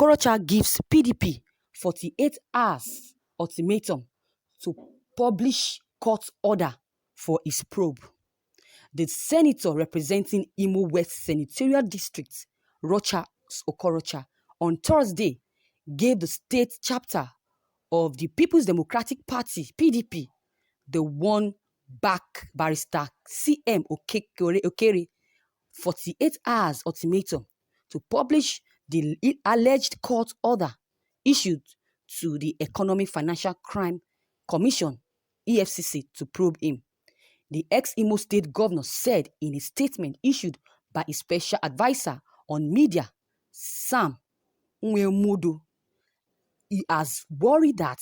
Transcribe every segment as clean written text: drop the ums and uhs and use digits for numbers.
Okorocha gives PDP 48 hours ultimatum to publish court order for his probe. The senator representing Imo West Senatorial District, Okorocha, on Thursday gave the state chapter of the People's Democratic Party, PDP, the one-back barrister CM Okere 48 hours ultimatum to publish the alleged court order issued to the Economic Financial Crime Commission, EFCC, to probe him. The ex-Imo State governor said in a statement issued by his special advisor on media, Sam Nwemudu, he has worried that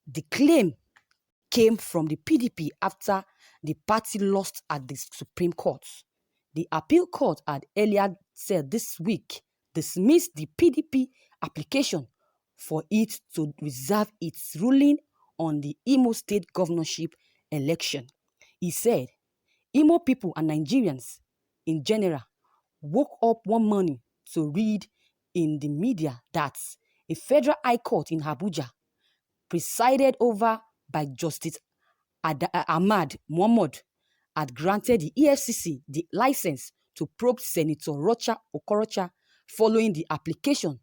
the claim came from the PDP after the party lost at the Supreme Court. The appeal court had earlier said this week dismissed the PDP application for it to reserve its ruling on the Imo State governorship election. He said, Imo people and Nigerians in general woke up one morning to read in the media that a federal high court in Abuja, presided over by Justice Ahmad Muhammad, had granted the EFCC the license to probe Senator Okorocha following the application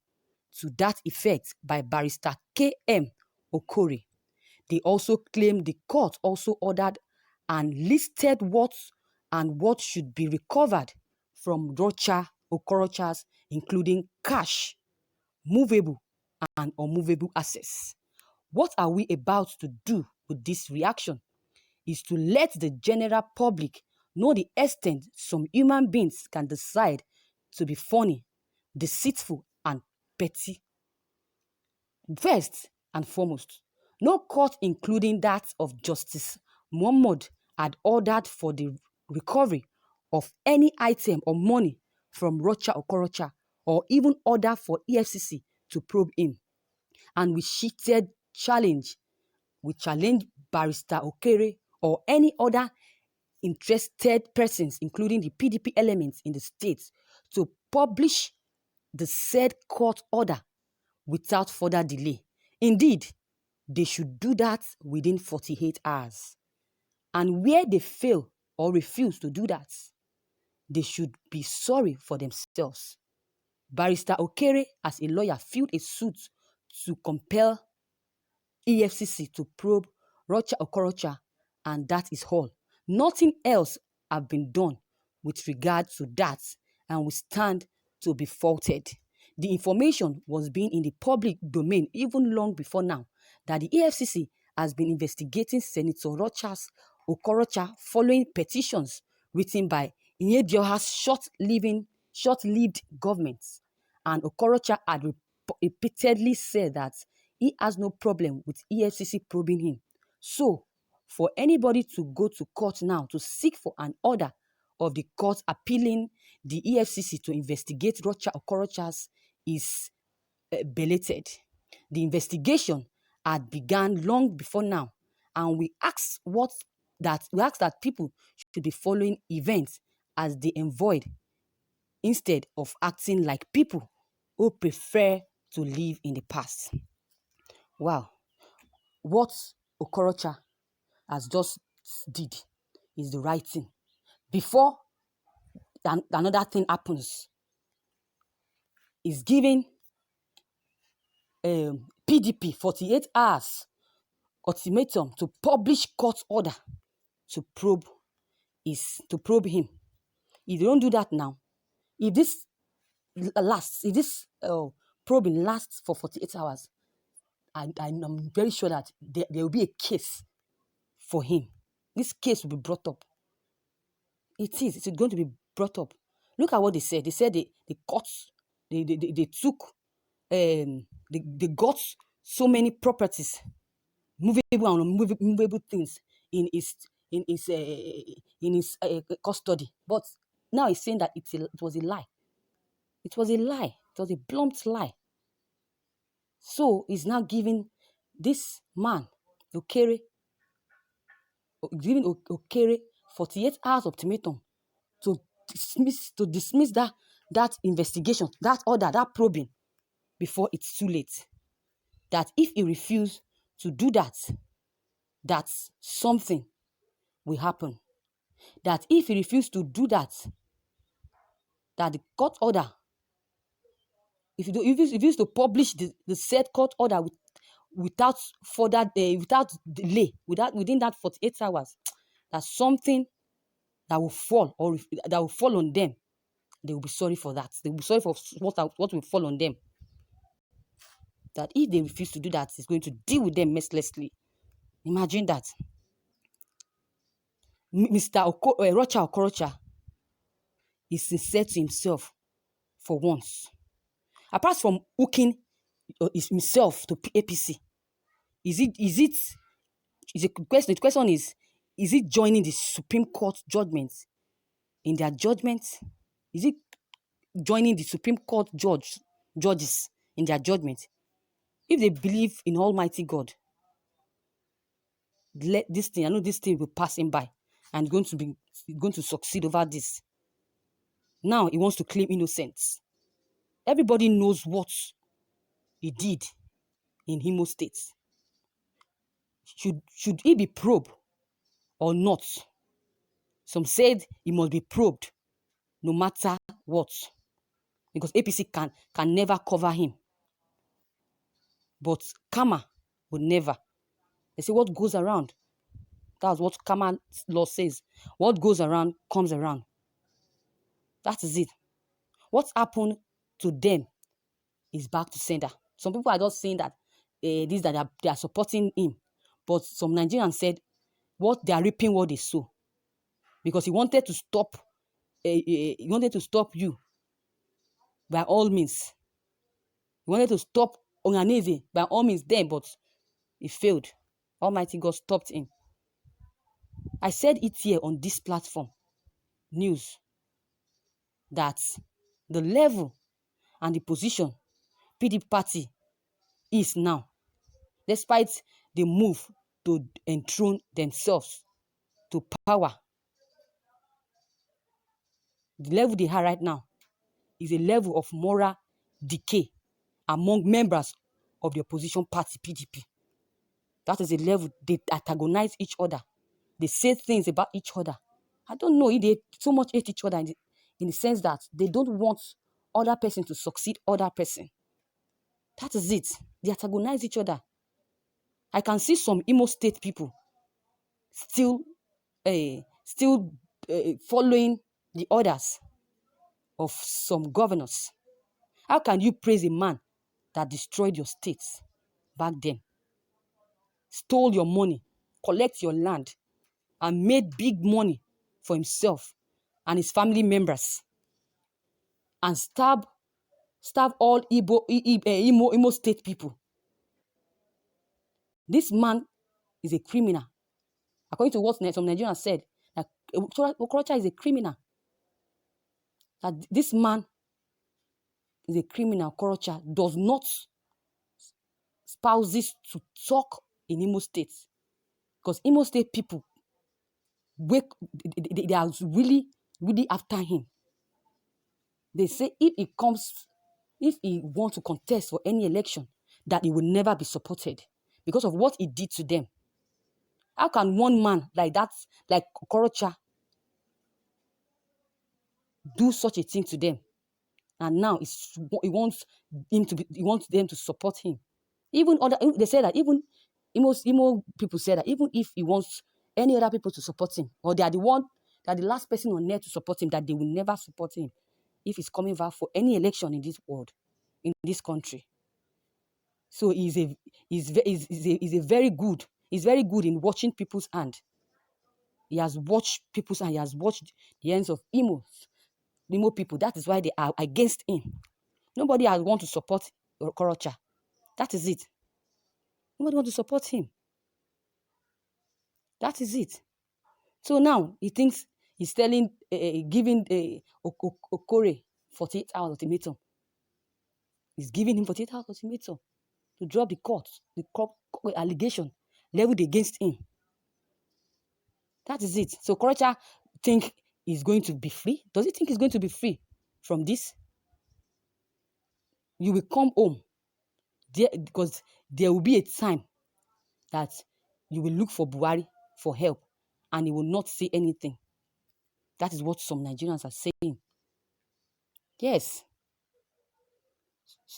to that effect by barrister K.M. Okore. They also claimed the court also ordered and listed what should be recovered from Okorochas, including cash, movable and unmovable assets. What are we about to do with this reaction is to let the general public know the extent some human beings can decide to be funny, deceitful, and petty. First and foremost, no court, including that of Justice Muhammad, had ordered for the recovery of any item or money from Okorocha or even order for EFCC to probe him. And we challenged Barrister Okere or any other interested persons, including the PDP elements in the state, to publish the said court order without further delay. Indeed, they should do that within 48 hours. And where they fail or refuse to do that, they should be sorry for themselves. Barrister Okere, as a lawyer, filed a suit to compel EFCC to probe Okorocha, and that is all. Nothing else has been done with regard to that, and we stand to be faulted. The information was being in the public domain even long before now that the EFCC has been investigating Senator Okorocha following petitions written by Inyedioha's short-lived government. And Okorocha had repeatedly said that he has no problem with EFCC probing him. So, for anybody to go to court now to seek for an order of the court appealing the EFCC to investigate Okorochas is belated. The investigation had begun long before now, and we ask that people should be following events as they unfold instead of acting like people who prefer to live in the past. Wow, what Okorocha has just did is the right thing. Before another thing happens, is giving PDP 48 hours ultimatum to publish court order to probe him. If they don't do that now, if this probing lasts for 48 hours, I'm very sure that there will be a case for him. This case will be brought up. It's going to be brought up. Look at what they said. They said the courts, they took, they got so many properties, movable and unmovable things in his custody. But now he's saying that it was a lie. It was a lie. It was a blunt lie. So he's now giving this man, Okere, 48 hours ultimatum to dismiss that investigation, that order, that probing before it's too late. That if he refuses to do that, that something will happen. That if he refuses to do that, that the court order, if he refuses to publish the said court order without further, without delay, within that 48 hours, that something that will fall or that will fall on them, they will be sorry for that. They will be sorry for what will fall on them. That if they refuse to do that, it's going to deal with them mercilessly. Imagine that. Mr. Okorocha is sincere to himself for once. Apart from hooking himself to APC, the question is it joining the Supreme Court judgment in their judgment? Is it joining the Supreme Court judges in their judgment? If they believe in Almighty God, let this thing, I know this thing will pass him by and going to succeed over this. Now he wants to claim innocence. Everybody knows what he did in Imo State. Should he be probed or not? Some said he must be probed no matter what, because APC can never cover him. But karma will never. They say what goes around. That's what karma law says. What goes around comes around. That is it. What happened to them is back to sender. Some people are just saying that they are supporting him, but some Nigerians said what they are reaping what they sow, because he wanted to stop. He wanted to stop you by all means. He wanted to stop Onyaneze by all means then, but he failed. Almighty God stopped him. I said it here on this platform, news, that the level and the position PDP party is now, despite the move to enthrone themselves to power, the level they are right now is a level of moral decay among members of the opposition party, PDP. That is a level they antagonize each other. They say things about each other. I don't know if they so much hate each other in the sense that they don't want other person to succeed other person. That is it. They antagonize each other. I can see some Imo State people still following the orders of some governors. How can you praise a man that destroyed your state back then, stole your money, collect your land, and made big money for himself and his family members, and stab all Imo State people? This man is a criminal. According to what some Nigerians said, that Okorocha is a criminal. That this man is a criminal. Okorocha does not spouses to talk in Imo State, because Imo State people they are really, really after him. They say if he wants to contest for any election, that he will never be supported because of what he did to them. How can one man like that, like Okorocha, do such a thing to them? And now he wants them to support him. Even they say that even Imo people say that even if he wants any other people to support him, or they are the last person on earth to support him, that they will never support him if he's coming back for any election in this world, in this country. So he's very good in watching people's hand. He has watched people's hand. He has watched the hands of Imo people. That is why they are against him. Nobody has want to support Okorocha. That is it. Nobody want to support him. That is it. So now he thinks he's giving Okorocha 48 hours ultimatum. He's giving him 48 hours ultimatum to drop the court allegation leveled against him. That is it. So Okorocha think he's going to be free. Does he think he's going to be free from this? You will come home because there will be a time that you will look for Buhari for help and he will not say anything. That is what some Nigerians are saying. Yes.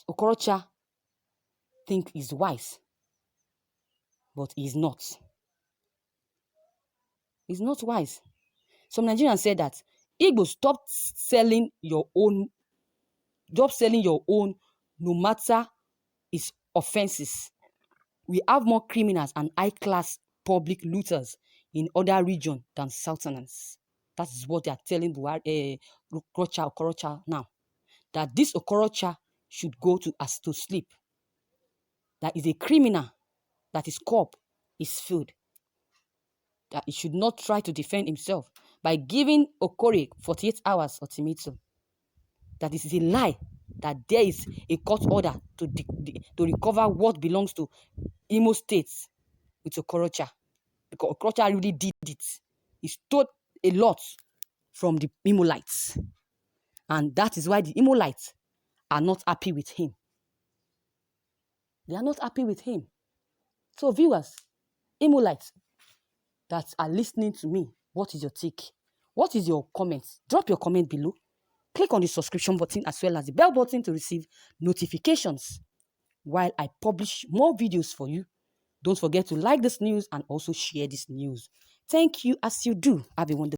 Okorocha think he's wise, but he's not. He's not wise. Some Nigerians said that Igbo, stop selling your own no matter its offenses. We have more criminals and high-class public looters in other regions than Southerners. That is what they are telling Okorocha now. That this Okorocha should go to sleep. That is a criminal, that his cup is filled. That he should not try to defend himself by giving Okorocha 48 hours ultimatum. That this is a lie, that there is a court order to recover what belongs to Imo State with Okorocha. Because Okorocha really did it. He stole a lot from the Imolites. And that is why the Imolites are not happy with him. They are not happy with him. So viewers, Imolites that are listening to me, what is your take? What is your comment? Drop your comment below. Click on the subscription button as well as the bell button to receive notifications while I publish more videos for you. Don't forget to like this news and also share this news. Thank you as you do. Have a wonderful day.